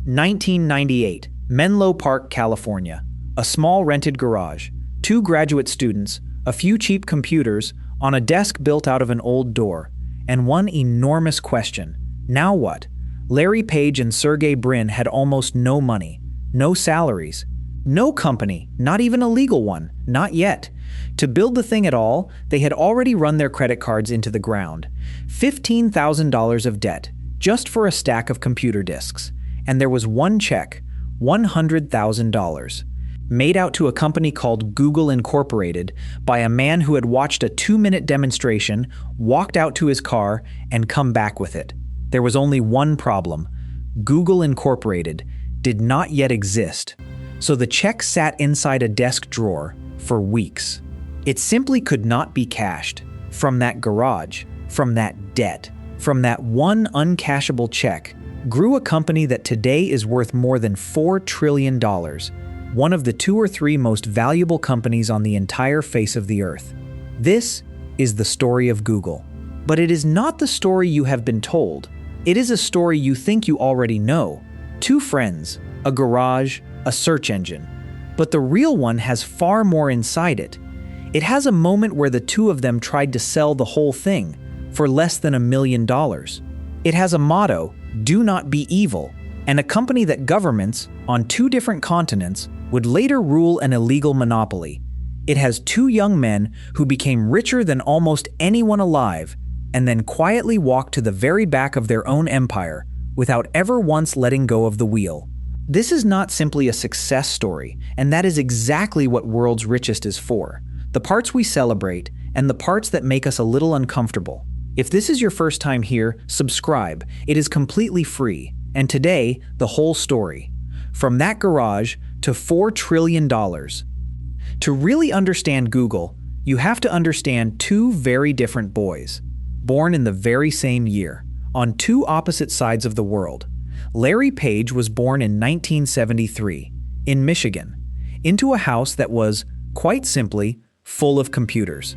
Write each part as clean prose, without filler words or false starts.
1998, Menlo Park, California. A small rented garage, 2 graduate students, a few cheap computers, on a desk built out of an old door, and one enormous question. Now what? Larry Page and Sergey Brin had almost no money, no salaries, no company, not even a legal one, not yet. To build the thing at all, they had already run their credit cards into the ground. $15,000 of debt, just for a stack of computer disks. And there was one check, $100,000, made out to a company called Google Incorporated by a man who had watched a 2-minute demonstration, walked out to his car, and come back with it. There was only one problem. Google Incorporated did not yet exist. So the check sat inside a desk drawer for weeks. It simply could not be cashed. From that garage, from that debt, from that one uncashable check, grew a company that today is worth more than $4 trillion, one of the 2 or 3 most valuable companies on the entire face of the earth. This is the story of Google. But it is not the story you have been told. It is a story you think you already know. 2 friends, a garage, a search engine. But the real one has far more inside it. It has a moment where the 2 of them tried to sell the whole thing for less than $1 million. It has a motto, "Do not be evil," and a company that governments, on 2 different continents, would later rule an illegal monopoly. It has 2 young men who became richer than almost anyone alive, and then quietly walked to the very back of their own empire without ever once letting go of the wheel. This is not simply a success story, and that is exactly what World's Richest is for. The parts we celebrate, and the parts that make us a little uncomfortable. If this is your first time here, subscribe. It is completely free. And today, the whole story. From that garage to $4 trillion. To really understand Google, you have to understand 2 very different boys, born in the very same year, on 2 opposite sides of the world. Larry Page was born in 1973, in Michigan, into a house that was, quite simply, full of computers.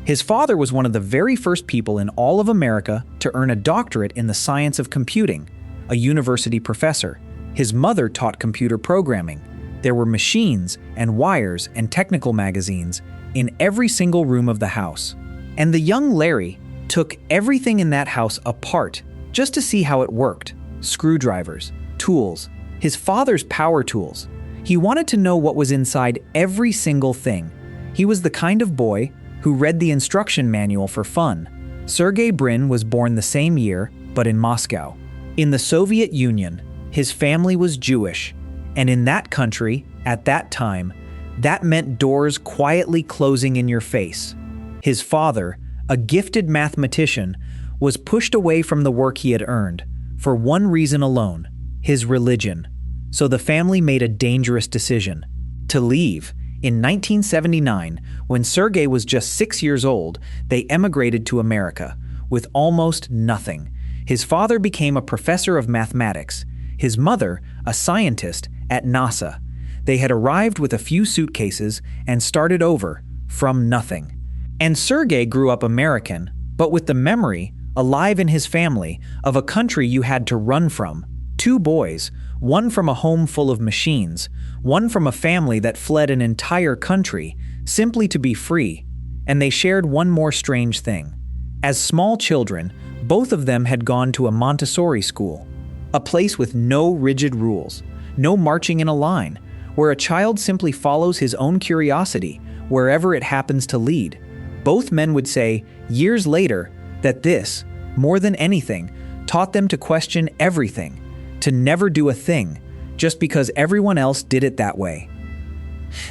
His father was one of the very first people in all of America to earn a doctorate in the science of computing, a university professor. His mother taught computer programming. There were machines and wires and technical magazines in every single room of the house. And the young Larry took everything in that house apart just to see how it worked. Screwdrivers, tools, his father's power tools. He wanted to know what was inside every single thing. He was the kind of boy who read the instruction manual for fun. Sergey Brin was born the same year, but in Moscow. In the Soviet Union, his family was Jewish, and in that country, at that time, that meant doors quietly closing in your face. His father, a gifted mathematician, was pushed away from the work he had earned, for one reason alone, his religion. So the family made a dangerous decision, to leave. In 1979, when Sergey was just 6 years old, they emigrated to America, with almost nothing. His father became a professor of mathematics, his mother, a scientist at NASA. They had arrived with a few suitcases and started over, from nothing. And Sergey grew up American, but with the memory, alive in his family, of a country you had to run from. 2 boys, one from a home full of machines, one from a family that fled an entire country, simply to be free. And they shared one more strange thing. As small children, both of them had gone to a Montessori school, a place with no rigid rules, no marching in a line, where a child simply follows his own curiosity, wherever it happens to lead. Both men would say, years later, that this, more than anything, taught them to question everything, to never do a thing, just because everyone else did it that way.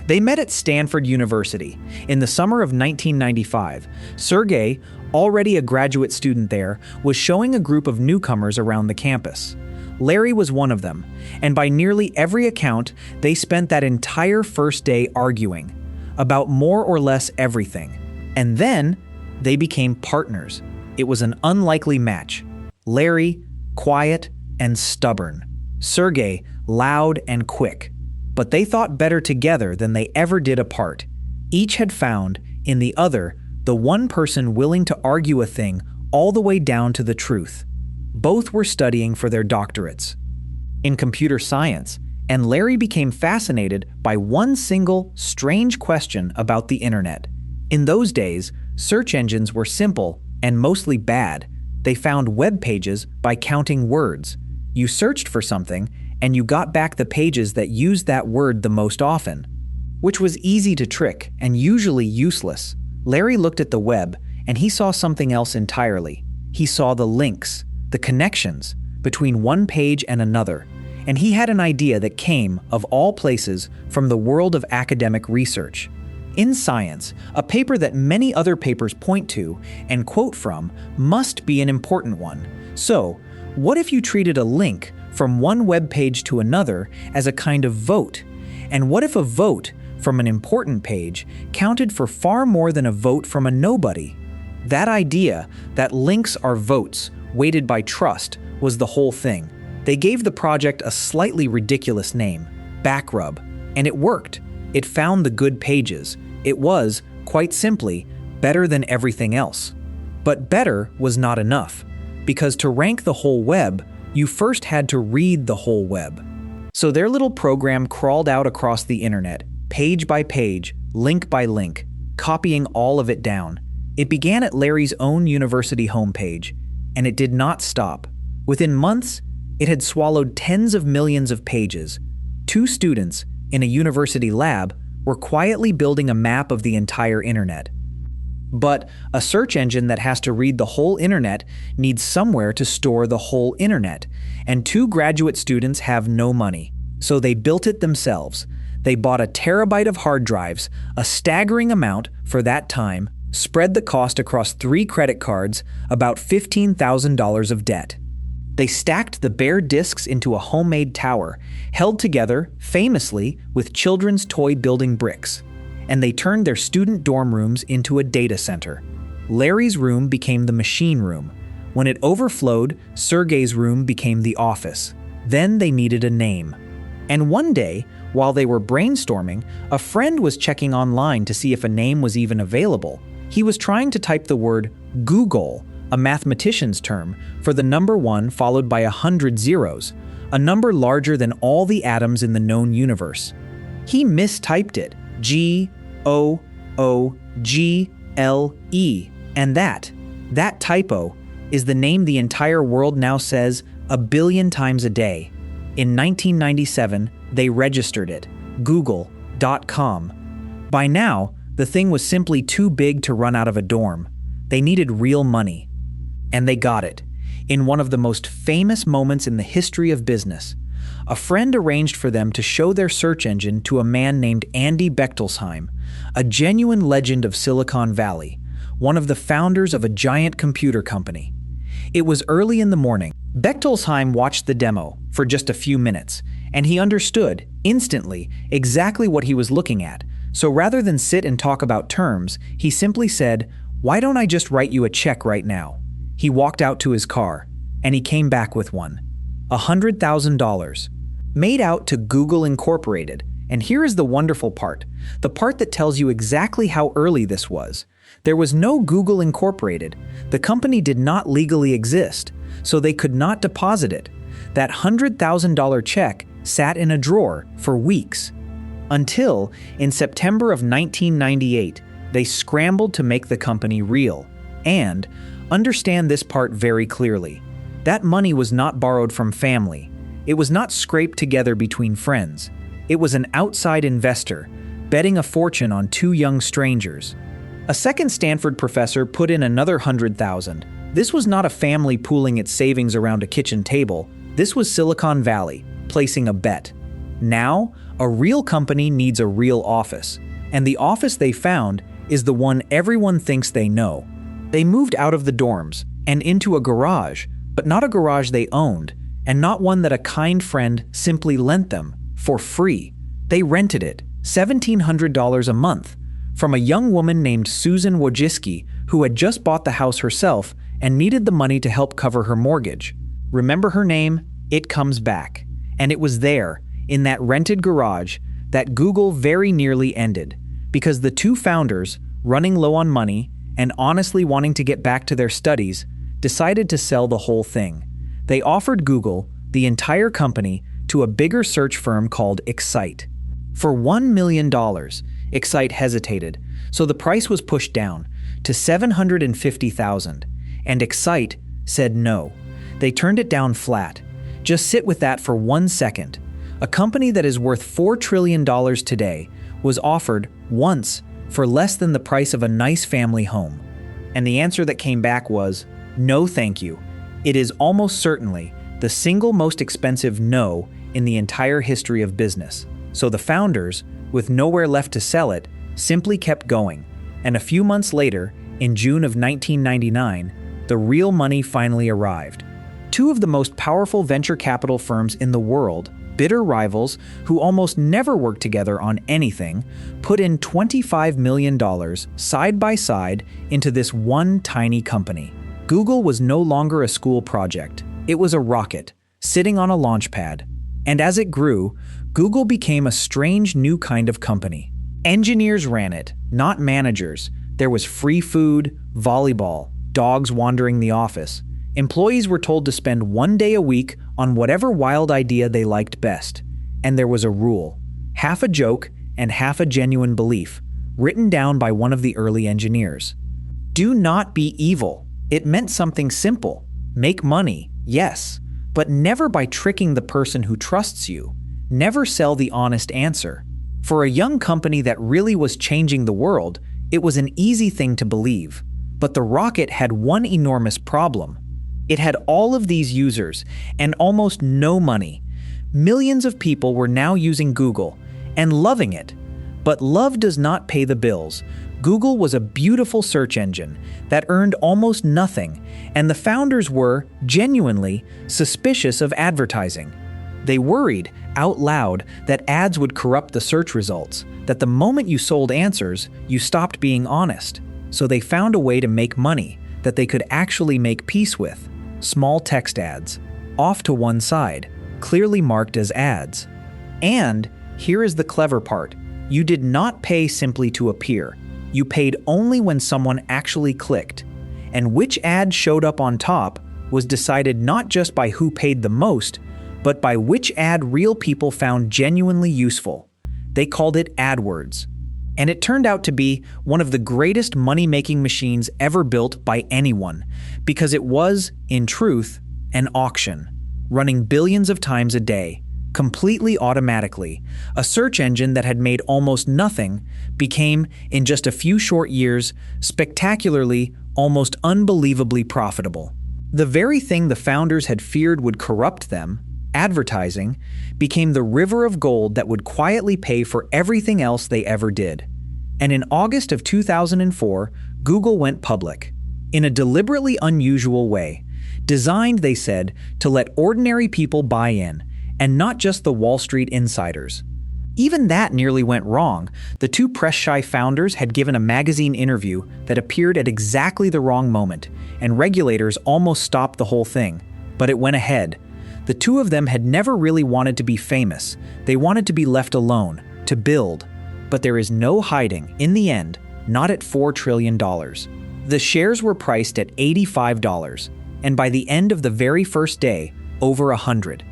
They met at Stanford University. In the summer of 1995, Sergey, already a graduate student there, was showing a group of newcomers around the campus. Larry was one of them, and by nearly every account, they spent that entire first day arguing about more or less everything. And then, they became partners. It was an unlikely match. Larry, quiet and stubborn. Sergey, loud and quick. But they thought better together than they ever did apart. Each had found, in the other, the one person willing to argue a thing all the way down to the truth. Both were studying for their doctorates. in computer science, and Larry became fascinated by one single, strange question about the internet. In those days, search engines were simple and mostly bad. They found web pages by counting words. You searched for something, and you got back the pages that used that word the most often, which was easy to trick and usually useless. Larry looked at the web, and he saw something else entirely. He saw the links, the connections between one page and another, and he had an idea that came, of all places, from the world of academic research. In science, a paper that many other papers point to and quote from must be an important one. So, what if you treated a link from one web page to another as a kind of vote? And what if a vote from an important page counted for far more than a vote from a nobody? That idea, that links are votes, weighted by trust, was the whole thing. They gave the project a slightly ridiculous name, BackRub, and it worked. It found the good pages. It was, quite simply, better than everything else. But better was not enough, because to rank the whole web, you first had to read the whole web. So their little program crawled out across the internet, page by page, link by link, copying all of it down. It began at Larry's own university homepage, and it did not stop. Within months, it had swallowed tens of millions of pages. 2 students, in a university lab, were quietly building a map of the entire internet. But a search engine that has to read the whole internet needs somewhere to store the whole internet, and 2 graduate students have no money. So they built it themselves. They bought a terabyte of hard drives, a staggering amount for that time, spread the cost across 3 credit cards, about $15,000 of debt. They stacked the bare disks into a homemade tower, held together, famously, with children's toy building bricks. And they turned their student dorm rooms into a data center. Larry's room became the machine room. When it overflowed, Sergey's room became the office. Then they needed a name. And one day, while they were brainstorming, a friend was checking online to see if a name was even available. He was trying to type the word Google, a mathematician's term, for the number 1 followed by 100 zeros, a number larger than all the atoms in the known universe. He mistyped it, Google, and that typo is the name the entire world now says a billion times a day. In 1997, they registered it, Google.com. By now, the thing was simply too big to run out of a dorm. They needed real money. And they got it, in one of the most famous moments in the history of business. A friend arranged for them to show their search engine to a man named Andy Bechtolsheim, a genuine legend of Silicon Valley, one of the founders of a giant computer company. It was early in the morning. Bechtolsheim watched the demo for just a few minutes, and he understood, instantly, exactly what he was looking at. So rather than sit and talk about terms, he simply said, "Why don't I just write you a check right now?" He walked out to his car, and he came back with one. $100,000. Made out to Google Incorporated. And here is the wonderful part, the part that tells you exactly how early this was. There was no Google Incorporated. The company did not legally exist, so they could not deposit it. That $100,000 check sat in a drawer for weeks. Until, in September of 1998, they scrambled to make the company real. And, understand this part very clearly, that money was not borrowed from family. It was not scraped together between friends. It was an outside investor, betting a fortune on 2 young strangers. A second Stanford professor put in another $100,000. This was not a family pooling its savings around a kitchen table. This was Silicon Valley, placing a bet. Now, a real company needs a real office. And the office they found is the one everyone thinks they know. They moved out of the dorms and into a garage, but not a garage they owned, and not one that a kind friend simply lent them for free. They rented it, $1,700 a month, from a young woman named Susan Wojcicki, who had just bought the house herself and needed the money to help cover her mortgage. Remember her name? It comes back. And it was there, in that rented garage, that Google very nearly ended, because the 2 founders, running low on money and honestly wanting to get back to their studies, decided to sell the whole thing. They offered Google, the entire company, to a bigger search firm called Excite. For $1 million, Excite hesitated, so the price was pushed down to $750,000, and Excite said no. They turned it down flat. Just sit with that for 1 second. A company that is worth $4 trillion today was offered once for less than the price of a nice family home. And the answer that came back was, no thank you. It is almost certainly the single most expensive no in the entire history of business. So the founders, with nowhere left to sell it, simply kept going. And a few months later, in June of 1999, the real money finally arrived. Two of the most powerful venture capital firms in the world, bitter rivals who almost never worked together on anything, put in $25 million side by side into this one tiny company. Google was no longer a school project. It was a rocket, sitting on a launch pad. And as it grew, Google became a strange new kind of company. Engineers ran it, not managers. There was free food, volleyball, dogs wandering the office. Employees were told to spend 1 day a week on whatever wild idea they liked best. And there was a rule, half a joke and half a genuine belief, written down by one of the early engineers. Do not be evil. It meant something simple. Make money, yes, but never by tricking the person who trusts you. Never sell the honest answer. For a young company that really was changing the world, it was an easy thing to believe. But the rocket had one enormous problem. It had all of these users and almost no money. Millions of people were now using Google and loving it. But love does not pay the bills. Google was a beautiful search engine that earned almost nothing, and the founders were, genuinely, suspicious of advertising. They worried, out loud, that ads would corrupt the search results, that the moment you sold answers, you stopped being honest. So they found a way to make money that they could actually make peace with. Small text ads, off to one side, clearly marked as ads. And, here is the clever part, you did not pay simply to appear. You paid only when someone actually clicked. And which ad showed up on top was decided not just by who paid the most, but by which ad real people found genuinely useful. They called it AdWords. And it turned out to be one of the greatest money-making machines ever built by anyone, because it was, in truth, an auction, running billions of times a day, completely automatically. A search engine that had made almost nothing became, in just a few short years, spectacularly, almost unbelievably profitable. The very thing the founders had feared would corrupt them, advertising, became the river of gold that would quietly pay for everything else they ever did. And in August of 2004, Google went public, in a deliberately unusual way, designed, they said, to let ordinary people buy in, and not just the Wall Street insiders. Even that nearly went wrong. The two press-shy founders had given a magazine interview that appeared at exactly the wrong moment, and regulators almost stopped the whole thing. But it went ahead. The two of them had never really wanted to be famous. They wanted to be left alone, to build. But there is no hiding, in the end, not at $4 trillion. The shares were priced at $85, and by the end of the very first day, over $100.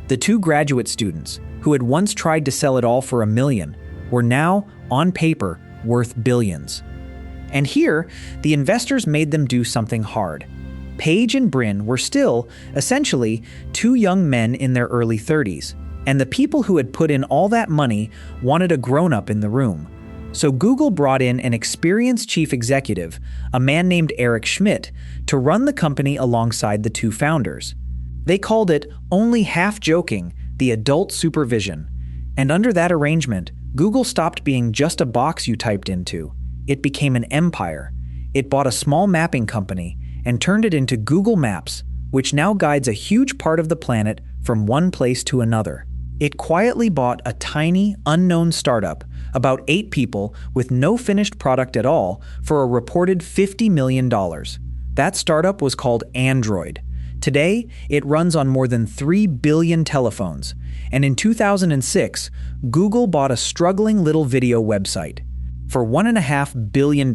The two graduate students, who had once tried to sell it all for $1 million, were now, on paper, worth billions. And here, the investors made them do something hard. Page and Brin were still, essentially, two young men in their early 30s, and the people who had put in all that money wanted a grown-up in the room. So Google brought in an experienced chief executive, a man named Eric Schmidt, to run the company alongside the two founders. They called it, only half-joking, the adult supervision. And under that arrangement, Google stopped being just a box you typed into. It became an empire. It bought a small mapping company and turned it into Google Maps, which now guides a huge part of the planet from one place to another. It quietly bought a tiny, unknown startup, about 8 people with no finished product at all, for a reported $50 million. That startup was called Android. Today, it runs on more than 3 billion telephones, and in 2006, Google bought a struggling little video website for $1.5 billion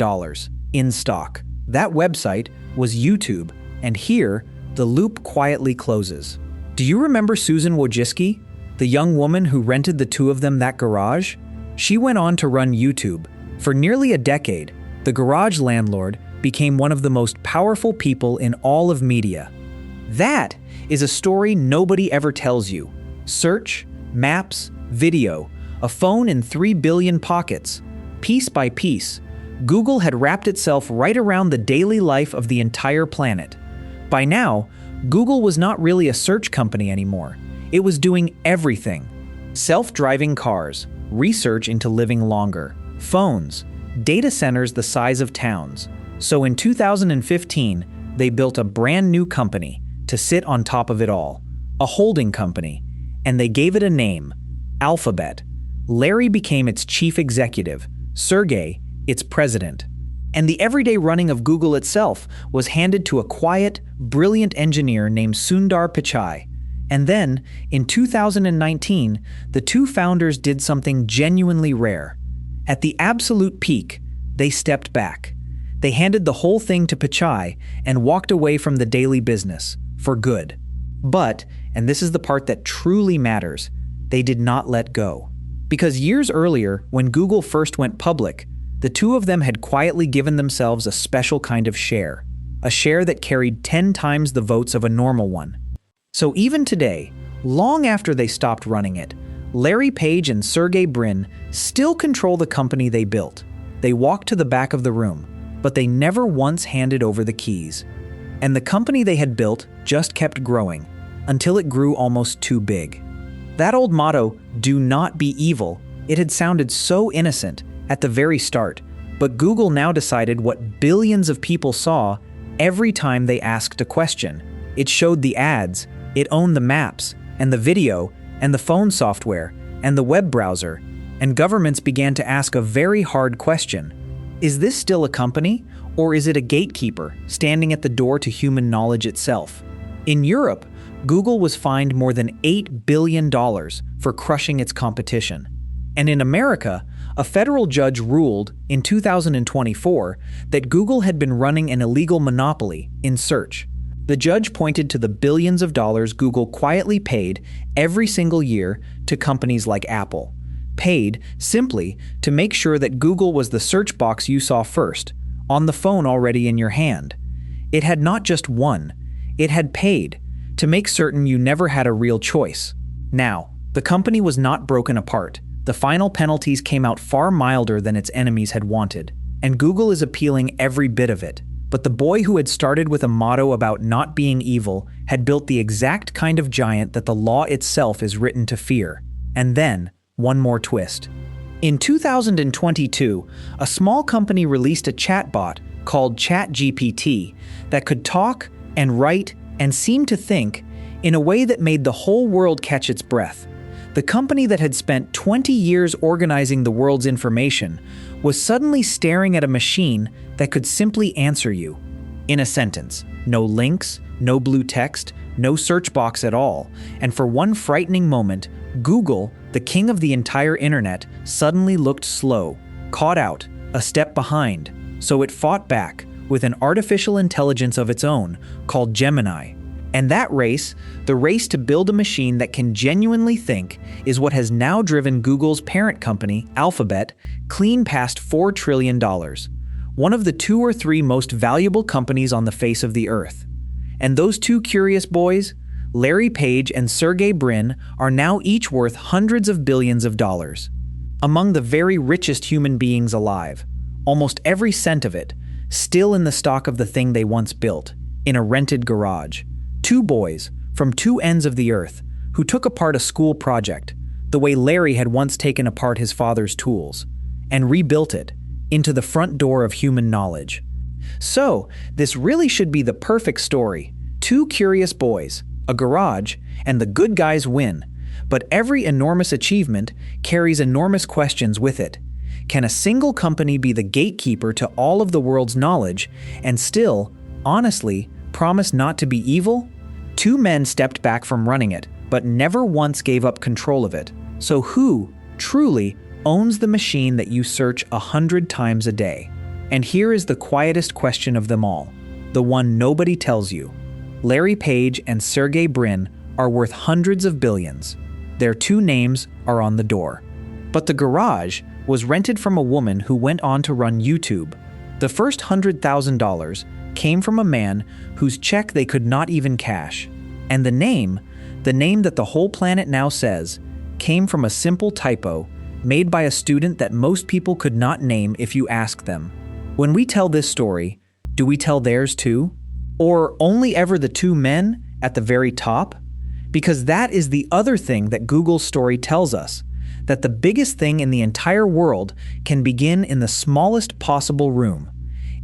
in stock. That website was YouTube, and here, the loop quietly closes. Do you remember Susan Wojcicki? the young woman who rented the two of them that garage? She went on to run YouTube. For nearly a decade, the garage landlord became one of the most powerful people in all of media. That is a story nobody ever tells you. Search, maps, video, a phone in 3 billion pockets. Piece by piece, Google had wrapped itself right around the daily life of the entire planet. By now, Google was not really a search company anymore. It was doing everything. Self-driving cars, research into living longer, phones, data centers the size of towns. So in 2015, they built a brand new company to sit on top of it all, a holding company, and they gave it a name, Alphabet. Larry became its chief executive, Sergey, its president. And the everyday running of Google itself was handed to a quiet, brilliant engineer named Sundar Pichai. And then, in 2019, the two founders did something genuinely rare. At the absolute peak, they stepped back. They handed the whole thing to Pichai and walked away from the daily business, for good. But, and this is the part that truly matters, they did not let go. Because years earlier, when Google first went public, the two of them had quietly given themselves a special kind of share, a share that carried 10 times the votes of a normal one. So even today, long after they stopped running it, Larry Page and Sergey Brin still control the company they built. They walk to the back of the room, but they never once handed over the keys. And the company they had built just kept growing, until it grew almost too big. That old motto, "Do not be evil," it had sounded so innocent at the very start, but Google now decided what billions of people saw every time they asked a question. It showed the ads, it owned the maps, and the video, and the phone software, and the web browser, and governments began to ask a very hard question. Is this still a company, or is it a gatekeeper standing at the door to human knowledge itself? In Europe, Google was fined more than $8 billion for crushing its competition. And in America, a federal judge ruled in 2024 that Google had been running an illegal monopoly in search. The judge pointed to the billions of dollars Google quietly paid every single year to companies like Apple. Paid simply to make sure that Google was the search box you saw first, on the phone already in your hand. It had not just won, it had paid to make certain you never had a real choice. Now, the company was not broken apart. The final penalties came out far milder than its enemies had wanted, and Google is appealing every bit of it. But the boy who had started with a motto about not being evil had built the exact kind of giant that the law itself is written to fear. And then, one more twist. In 2022, a small company released a chatbot called ChatGPT that could talk and write and seem to think in a way that made the whole world catch its breath. The company that had spent 20 years organizing the world's information was suddenly staring at a machine that could simply answer you. In a sentence. No links, no blue text, no search box at all. And for one frightening moment, Google, the king of the entire internet, suddenly looked slow, caught out, a step behind. So it fought back with an artificial intelligence of its own called Gemini. And that race, the race to build a machine that can genuinely think, is what has now driven Google's parent company, Alphabet, clean past $4 trillion. One of the 2 or 3 most valuable companies on the face of the earth. And those two curious boys, Larry Page and Sergey Brin, are now each worth hundreds of billions of dollars. Among the very richest human beings alive, almost every cent of it, still in the stock of the thing they once built, in a rented garage. 2 boys, from 2 ends of the earth, who took apart a school project, the way Larry had once taken apart his father's tools, and rebuilt it into the front door of human knowledge. So, this really should be the perfect story. 2 curious boys, a garage, and the good guys win. But every enormous achievement carries enormous questions with it. Can a single company be the gatekeeper to all of the world's knowledge and still, honestly, promise not to be evil? 2 men stepped back from running it, but never once gave up control of it. So who, truly, owns the machine that you search 100 times a day? And here is the quietest question of them all, the one nobody tells you. Larry Page and Sergey Brin are worth hundreds of billions. Their two names are on the door. But the garage was rented from a woman who went on to run YouTube. The first $100,000 came from a man whose check they could not even cash. And the name that the whole planet now says, came from a simple typo made by a student that most people could not name if you ask them. When we tell this story, do we tell theirs too? Or only ever the two men at the very top? Because that is the other thing that Google's story tells us, that the biggest thing in the entire world can begin in the smallest possible room.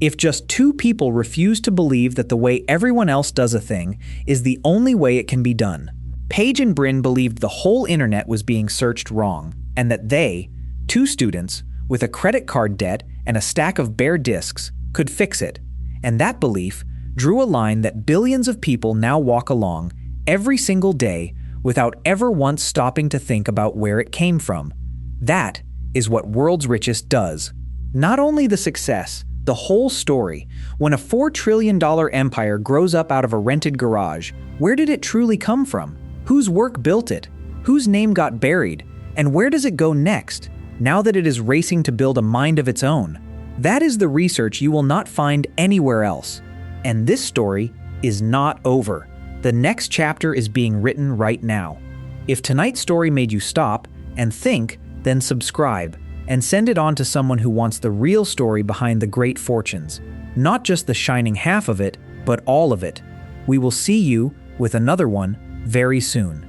If just two people refuse to believe that the way everyone else does a thing is the only way it can be done. Paige and Bryn believed the whole internet was being searched wrong, and that they, two students, with a credit card debt and a stack of bare disks, could fix it. And that belief drew a line that billions of people now walk along every single day without ever once stopping to think about where it came from. That is what World's Richest does. Not only the success, the whole story. When a $4 trillion empire grows up out of a rented garage, where did it truly come from? Whose work built it? Whose name got buried? And where does it go next, now that it is racing to build a mind of its own? That is the research you will not find anywhere else. And this story is not over. The next chapter is being written right now. If tonight's story made you stop and think, then subscribe and send it on to someone who wants the real story behind the great fortunes. Not just the shining half of it, but all of it. We will see you with another one very soon.